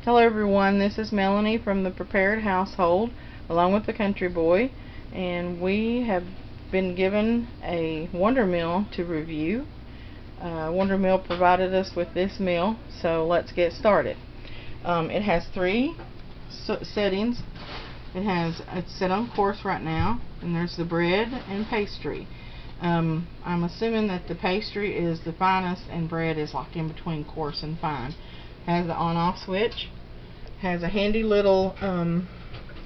Hello everyone, this is Melanie from the Prepared Household along with the Country Boy, and we have been given a Wondermill to review. Wondermill provided us with this mill, so let's get started. It has three settings. It's set on coarse right now, and there's the bread and pastry. I'm assuming that the pastry is the finest and bread is like in between coarse and fine. Has the on-off switch. Has a handy little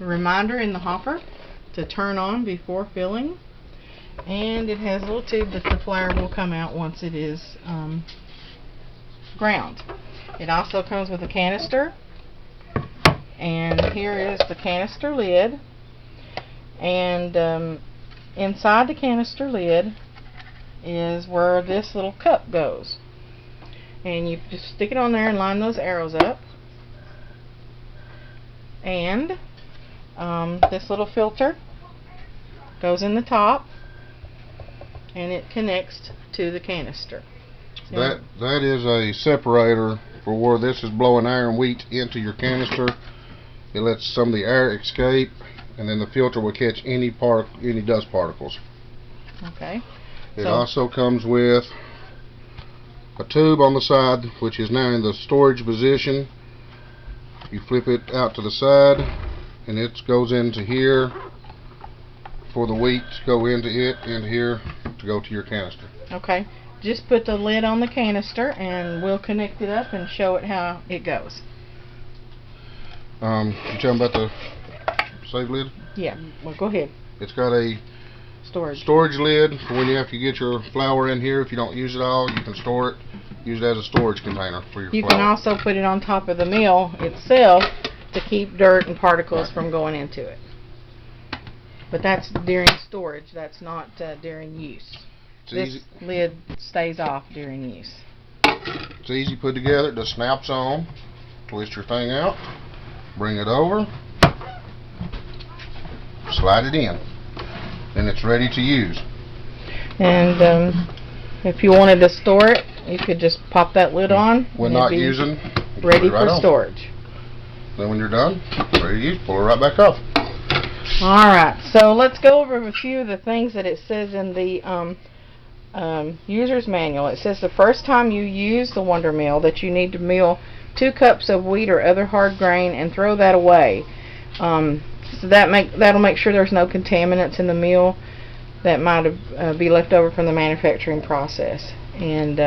reminder in the hopper to turn on before filling. And it has a little tube that the flour will come out once it is ground. It also comes with a canister. And here is the canister lid. And inside the canister lid is where this little cup goes. And you just stick it on there and line those arrows up. And this little filter goes in the top, and it connects to the canister. That is a separator for where this is blowing iron wheat into your canister. It lets some of the air escape, and then the filter will catch any dust particles. Okay. It also comes with a tube on the side, which is now in the storage position. You flip it out to the side, and it goes into here for the wheat to go into here to go to your canister. Okay. Just put the lid on the canister, and we'll connect it up and show it how it goes. You talking about the save lid? Yeah. Well, go ahead. It's got a storage lid for when you have to get your flour in here. If you don't use it all, you can store it. Use it as a storage container for your flour. You can also put it on top of the mill itself to keep dirt and particles from going into it. But that's during storage. That's not during use. This lid stays off during use. It's easy put together. It just snaps on. Twist your thing out. Bring it over. Slide it in. And it's ready to use. And if you wanted to store it, you could just pop that lid on. When not using, ready for storage. Then when you're done, ready to use, pull it right back off. Alright, so let's go over a few of the things that it says in the user's manual. It says the first time you use the Wondermill that you need to mill 2 cups of wheat or other hard grain and throw that away. So that'll make sure there's no contaminants in the mill that might be left over from the manufacturing process. And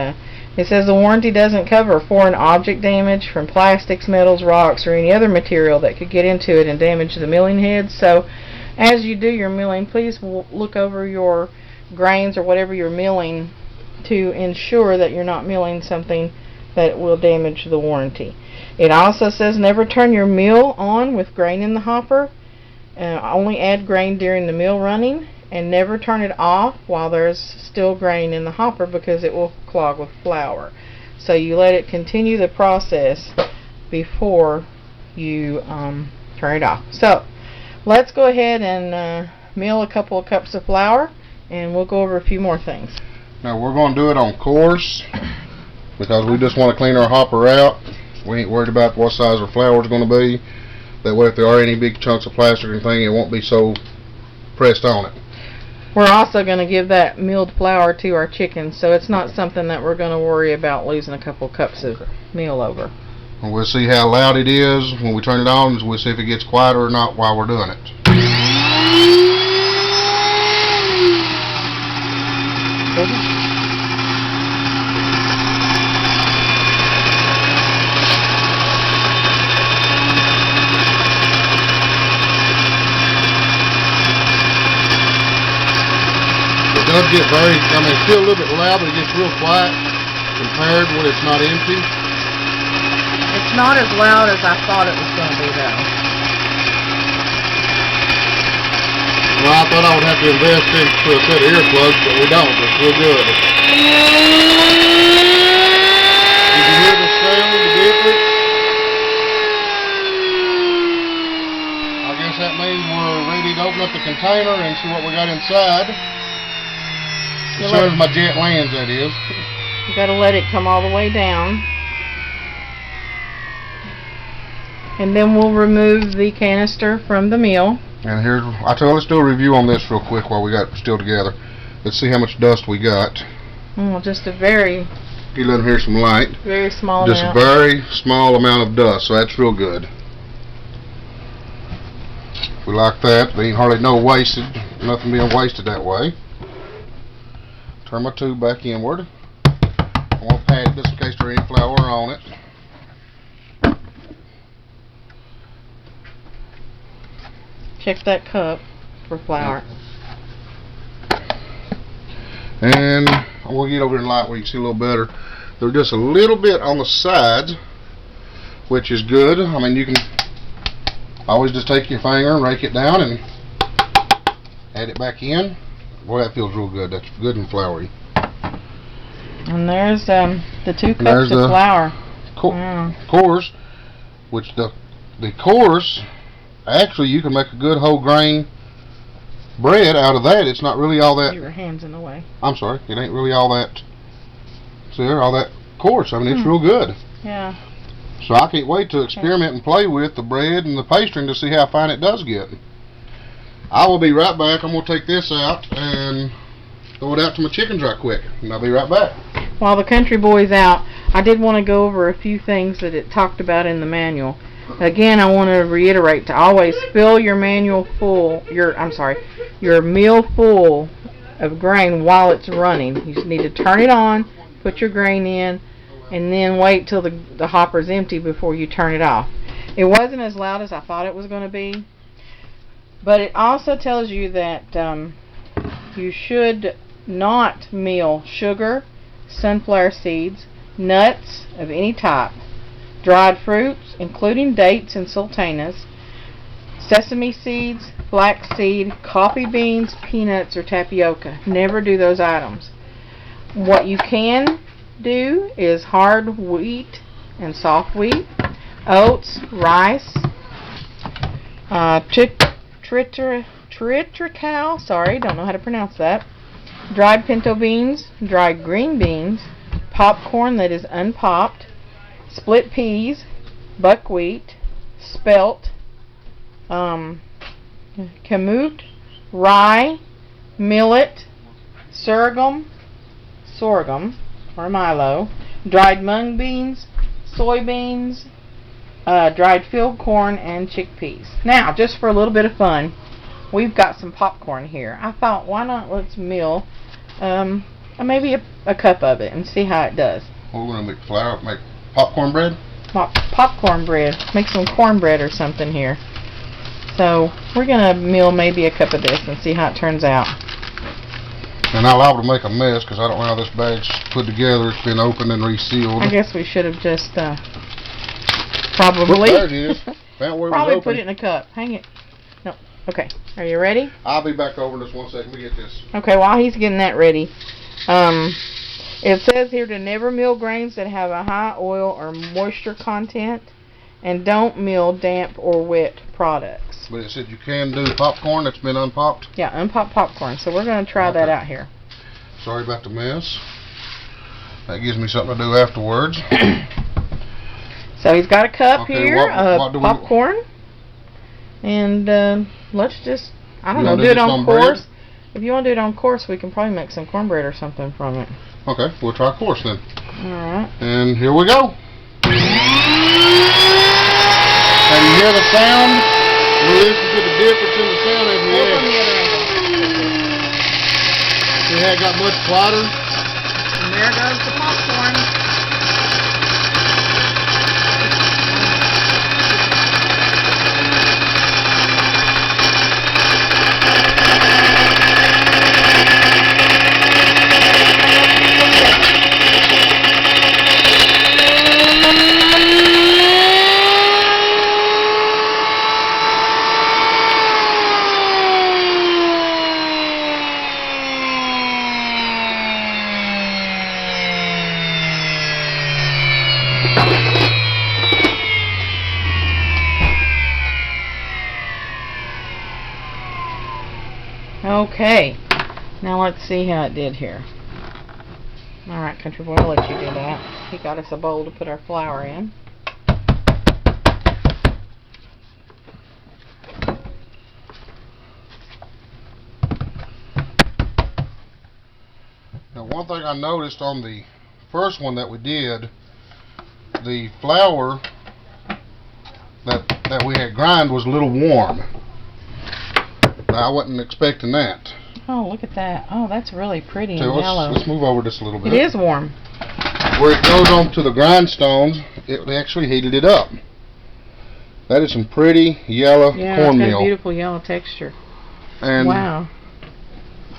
it says the warranty doesn't cover foreign object damage from plastics, metals, rocks, or any other material that could get into it and damage the milling heads. So as you do your milling, please look over your grains or whatever you're milling to ensure that you're not milling something that will damage the warranty. It also says never turn your mill on with grain in the hopper. Only add grain during the mill running, and never turn it off while there's still grain in the hopper because it will clog with flour. So you let it continue the process before you turn it off. So let's go ahead and mill a couple of cups of flour, and we'll go over a few more things. Now we're going to do it on coarse because we just want to clean our hopper out. We ain't worried about what size our flour is going to be. That way if there are any big chunks of plastic or anything, it won't be so pressed on it. We're also going to give that milled flour to our chickens, so it's not something that we're going to worry about losing a couple cups of meal over. And we'll see how loud it is when we turn it on. We'll see if it gets quieter or not while we're doing it. It does get it's still a little bit loud, but it gets real quiet compared when it's not empty. It's not as loud as I thought it was going to be, though. Well, I thought I would have to invest into a set of earplugs, but we don't. It's real good. Did you hear the sound, the difference? I guess that means we're ready to open up the container and see what we got inside. As soon as my jet lands, that is. You got to let it come all the way down. And then we'll remove the canister from the meal. And here's, let's do a review on this real quick while we got it still together. Let's see how much dust we got. Just a very, You let them hear some light. very small Just amount. a very small amount of dust, so that's real good. We like that. There ain't hardly no wasted, nothing being wasted that way. Turn my tube back inward. I'm going to pat it just in case there's any flour on it. Check that cup for flour. And I'm going to get over in light where you can see a little better. They're just a little bit on the sides, which is good. I mean, you can always just take your finger and rake it down and add it back in. Boy, that feels real good. That's good and floury. And there's the 2 cups of flour. Coarse, which the coarse, actually you can make a good whole grain bread out of that. It's not really all that. Your hand's in the way. I'm sorry. It ain't really all that. See there, all that coarse. I mean, it's real good. Yeah. So I can't wait to experiment and play with the bread and the pastry to see how fine it does get. I will be right back. I'm going to take this out and throw it out to my chickens right quick. And I'll be right back. While the country boy's out, I did want to go over a few things that it talked about in the manual. Again, I want to reiterate to always fill your meal full of grain while it's running. You just need to turn it on, put your grain in, and then wait till the hopper's empty before you turn it off. It wasn't as loud as I thought it was going to be, but it also tells you that you should not meal sugar, sunflower seeds, nuts of any type, dried fruits, including dates and sultanas, sesame seeds, flaxseed, coffee beans, peanuts, or tapioca. Never do those items. What you can do is hard wheat and soft wheat, oats, rice, triticale, sorry, don't know how to pronounce that, dried pinto beans, dried green beans, popcorn that is unpopped, split peas, buckwheat, spelt, kamut, rye, millet, sorghum or milo, dried mung beans, soybeans, dried field corn, and chickpeas. Now, just for a little bit of fun, we've got some popcorn here. I thought, why not let's mill maybe a cup of it and see how it does. We're going to make popcorn bread? Popcorn bread. Make some cornbread or something here. So we're going to mill maybe a cup of this and see how it turns out. And I'm liable to make a mess because I don't know how this bag's put together. It's been opened and resealed. I guess we should have just probably there it is. Probably put it in a cup. Hang it. No. Okay. Are you ready? I'll be back over in just 1 second. Let me get this. Okay, while he's getting that ready, it says here to never mill grains that have a high oil or moisture content, and don't mill damp or wet products. But it said you can do popcorn that's been unpopped? Yeah, unpopped popcorn. So we're going to try that out here. Sorry about the mess. That gives me something to do afterwards. So he's got a cup Okay, here of popcorn. And let's just, I don't know, do it on course. If you want to do it on course, we can probably make some cornbread or something from it. Okay, we'll try course then. Alright. And here we go. And you hear the sound? We listen to the difference in the sound as we add. See how it got much flatter? And there goes the popcorn. Okay, now let's see how it did here. Alright, Country Boy, I'll let you do that. He got us a bowl to put our flour in. thing I noticed on the first one that we did, the flour that we had grind was a little warm. Now, I wasn't expecting that. Oh, look at that. Oh, that's really pretty and So yellow. let's move over just a little bit. It is warm. Where it goes on to the grindstones, it actually heated it up. That is some pretty yellow Yeah, it's cornmeal. got a beautiful yellow texture. And Wow.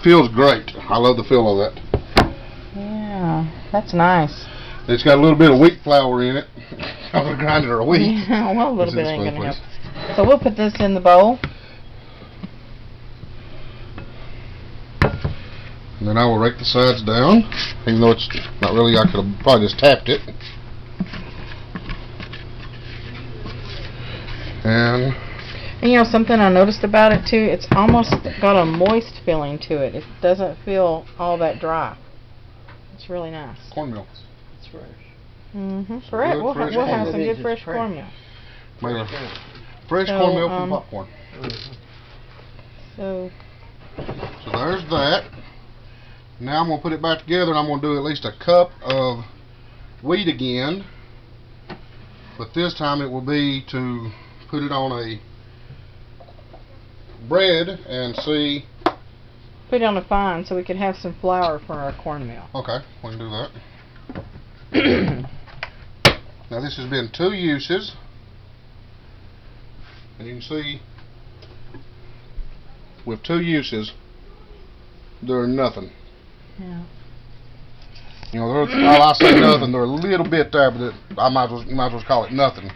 feels great. I love the feel of that. Yeah, that's nice. It's got a little bit of wheat flour in it. I would have grinded her a wheat. Yeah, well, a little Is bit this ain't one, gonna please? help. So we'll put this in the bowl. And then I will rake the sides down, even though it's not really, I could have probably just tapped it. And And you know something I noticed about it too, it's almost got a moist feeling to it. It doesn't feel all that dry. It's really nice. cornmeal. It's fresh. Mm-hmm. So Correct. good We'll fresh have cornmeal. some It good is fresh fresh. cornmeal. Made a fresh So, cornmeal from popcorn. So So there's that. Now I'm going to put it back together and I'm going to do at least a cup of wheat again. But this time it will be to put it on a bread and see. put it on a fine so we could have some flour for our cornmeal. Okay, we can do that. Now this has been 2 uses. And you can see with 2 uses they're nothing. Yeah. You know, while I say nothing, they're a little bit there, but I might as well call it nothing.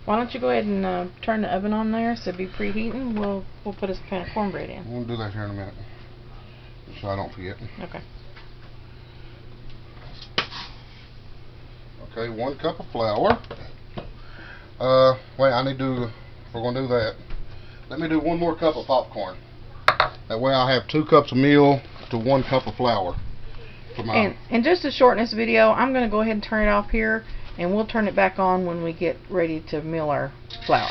Why don't you go ahead and turn the oven on there so it'll be preheating. We'll put a pan of cornbread in. We'll do that here in a minute, so I don't forget. Okay. Okay, 1 cup of flour. Wait, I need to. If we're gonna do that, let me do 1 more cup of popcorn. That way, I have 2 cups of meal to 1 cup of flour. For my And just to shorten this video, I'm going to go ahead and turn it off here, and we'll turn it back on when we get ready to mill our flour.